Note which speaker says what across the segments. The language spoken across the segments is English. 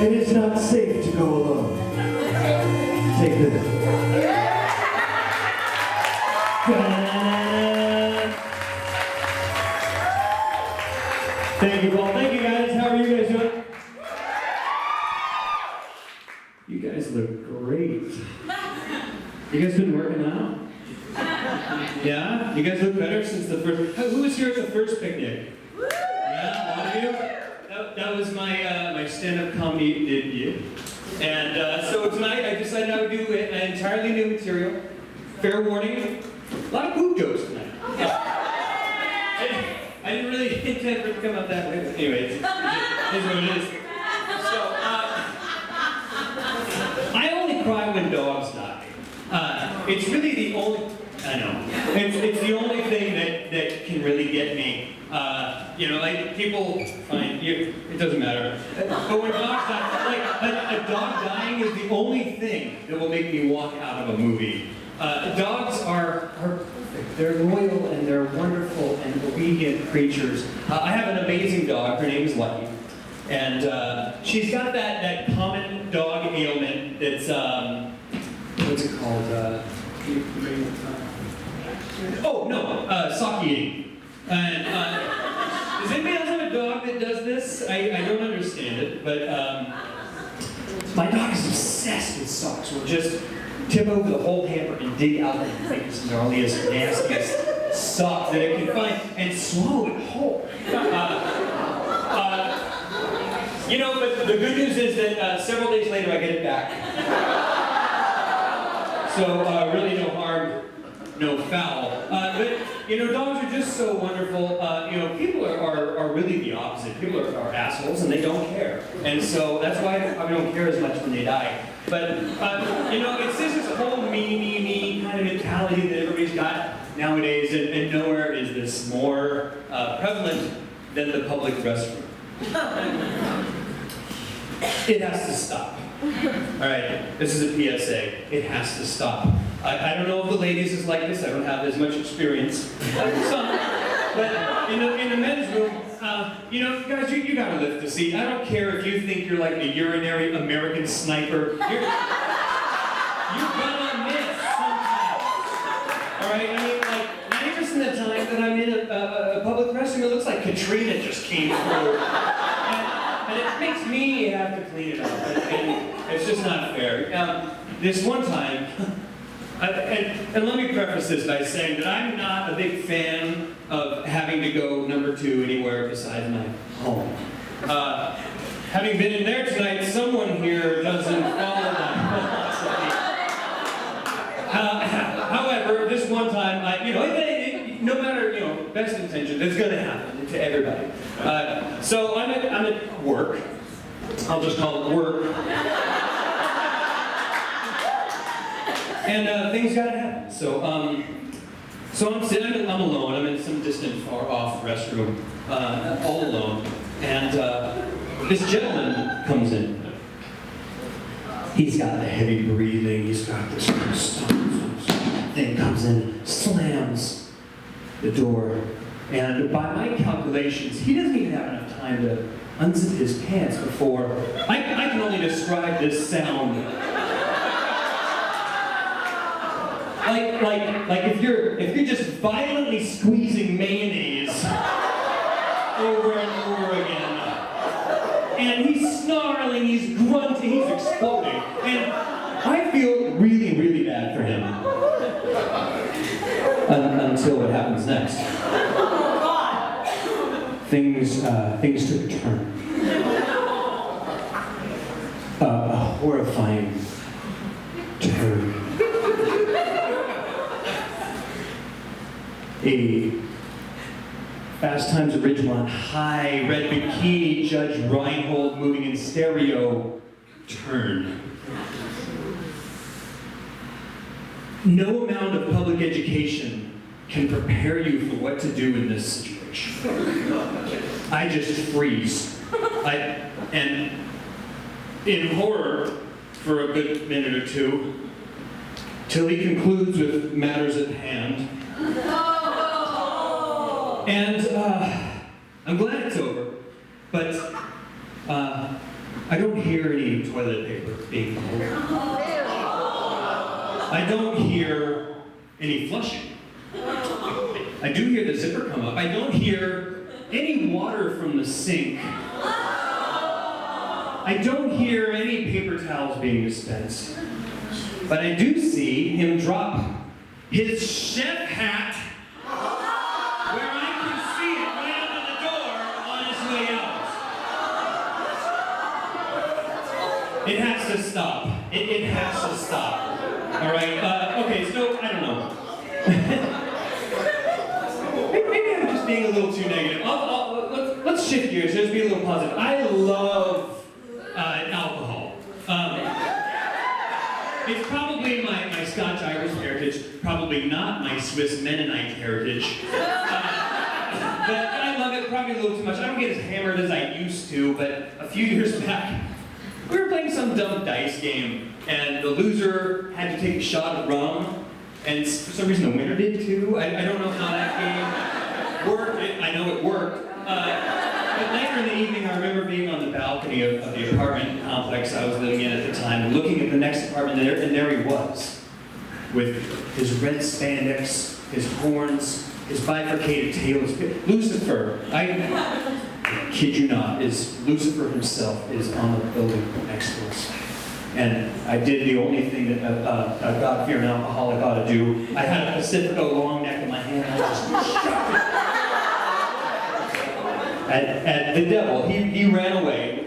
Speaker 1: It is not safe to go alone. Take this. Thank you, Paul. Thank you, guys. How are you guys doing? You guys look great. You guys been working out? Yeah? You guys look better since the first... Who was here at the first picnic? Yeah, a lot of you? That was my stand-up comedy debut. And so tonight I decided I would do an entirely new material. Fair warning, a lot of poop jokes tonight. I didn't really intend for it to come out that way, but anyway, it is what it is. So, I only cry when dogs die. It's really the only, I know, it's the only thing that can really get me. You know, like people find, it doesn't matter. But when dogs die, like a dog dying is the only thing that will make me walk out of a movie. Dogs are perfect. They're loyal and they're wonderful and obedient creatures. I have an amazing dog. Her name is Lucky. And she's got that common dog ailment that's, what's it called? Sock eating. And does anybody else have a dog that does this? I don't understand it, but my dog is obsessed with socks. We'll just tip over the whole hamper and dig out the biggest, gnarliest, nastiest sock that it can find and swallow it whole. You know, but the good news is that several days later I get it back. So really no harm, no foul. But you know, dogs are just so wonderful. You know, people are really the opposite. People are assholes and they don't care. And so that's why I don't care as much when they die. But you know, it's just this whole me kind of mentality that everybody's got nowadays, and nowhere is this more prevalent than the public restroom. It has to stop. All right, this is a PSA. It has to stop. I don't know if the ladies is like this. I don't have as much experience. Some, but in the men's room, you know, guys, you gotta lift the seat. I don't care if you think you're like a urinary American sniper. You're gonna miss sometimes. All right, I mean, like 90% of the time that I'm in a public restroom, it looks like Katrina just came through. And it makes me have to clean it up, and it's just not fair. This one time, and let me preface this by saying that I'm not a big fan of having to go number 2 anywhere besides my home. Having been in there tonight, someone here doesn't follow that philosophy. However, this one time, no matter, you know, best intentions, it's going to happen to everybody. So I'm at work. I'll just call it work. And things got to happen. So I'm sitting. I'm alone. I'm in some distant, far-off restroom, all alone. And this gentleman comes in. He's got the heavy breathing. He's got this thing comes in, slams the door, and by my calculations, he doesn't even have enough time to unzip his pants before I can only describe this sound. Like if you're just violently squeezing mayonnaise over and over again, and he's snarling, he's grunting, he's exploding, and I feel really, really bad for him. Until what happens next. Things took a turn. A horrifying turn. A Fast Times at Ridgemont High, red bikini, Judge Reinhold moving in stereo turn. No amount of public education can prepare you for what to do in this situation. I just freeze. And in horror for a good minute or two, till he concludes with matters at hand. And I'm glad it's over, but I don't hear any toilet paper being pulled. I don't hear any flushing. I do hear the zipper come up. I don't hear any water from the sink. I don't hear any paper towels being dispensed. But I do see him drop his chef hat where I can see it right under the door on his way out. It has to stop. It has to stop. All right. Okay. So I don't know. Maybe I'm just being a little too negative. Let's shift gears. Let's be a little positive. I love alcohol. It's probably my Scotch-Irish heritage, probably not my Swiss Mennonite heritage. But I love it probably a little too much. I don't get as hammered as I used to, but a few years back, we were playing some dumb dice game, and the loser had to take a shot of rum, and for some reason the winner did too. I don't know how that game worked. I know it worked. But later in the evening, I remember being on the balcony of the apartment complex I was living in at the time, and looking at the next apartment there, and there he was, with his red spandex, his horns, his bifurcated tail, Lucifer. I kid you not, Lucifer himself is on the building next to us. And I did the only thing that a God-fearing alcoholic ought to do. I had a Pacifico long neck in my hand, I just shot it. At the devil. He ran away,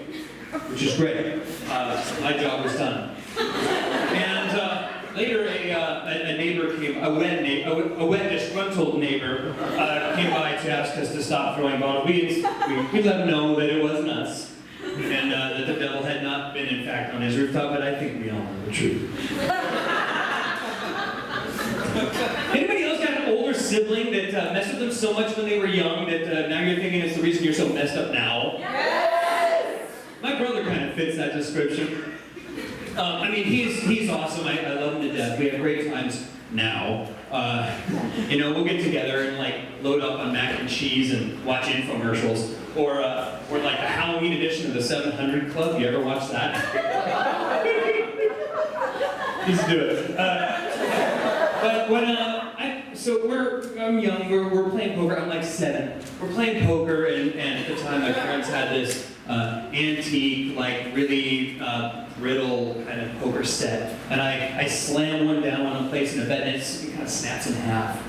Speaker 1: which is great. My job was done. And later, a neighbor came, a wet, disgruntled neighbor came by to ask us to stop throwing bottles. We let him know that it wasn't us, and that the devil had not been, in fact, on his rooftop. But I think we all know the truth. Anybody else got an older sibling that messed with them so much when they were young that now you're thinking it's the reason you're so messed up now? Yes! My brother kind of fits that description. I mean, he's awesome. I love him to death. We have great times now. We'll get together and load up on mac and cheese and watch infomercials, or like the Halloween edition of the 700 Club. You ever watch that? Let's do it. But when I'm young, we're playing poker. I'm like 7. We're playing poker, and at the time my parents had this antique, really brittle kind of poker set, and I slam one down when I'm placing a bet, and it kind of snaps in half.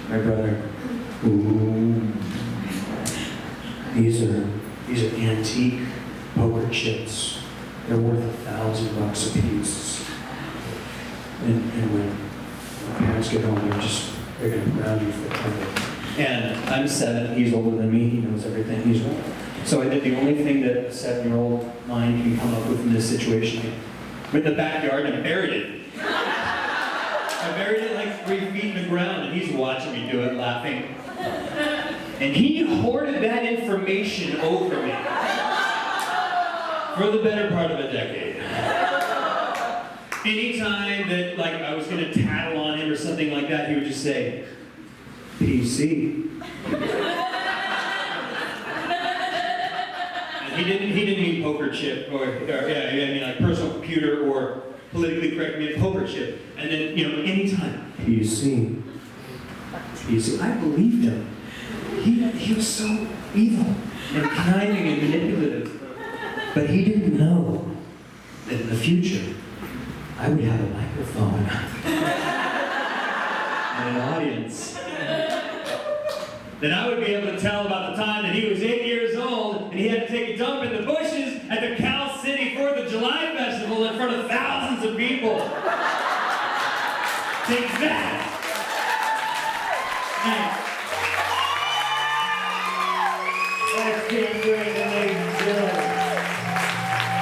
Speaker 1: My brother, ooh, these are antique poker chips. They're worth $1,000 a piece. And when my parents get home, they're going to ground you for cover. And I'm 7, he's older than me, he knows everything, he's right. So I did the only thing that a 7-year-old mind can come up with in this situation. I went in the backyard and I buried it. I buried it 3 feet in the ground, and he's watching me do it, laughing. And he hoarded that information over me for the better part of a decade. Anytime that I was going to tattle on him or something like that, he would just say, PC. And he didn't mean poker chip or personal computer or politically correct, mean poker chip. And then, anytime, PC. PC. I believed him. He was so evil and conniving and manipulative. But he didn't know that in the future, I would have a microphone and an audience. Then I would be able to tell about the time that he was 8 years old and he had to take a dump in the bushes at the Cal City 4th of July Festival in front of thousands of people. Take that! Thanks.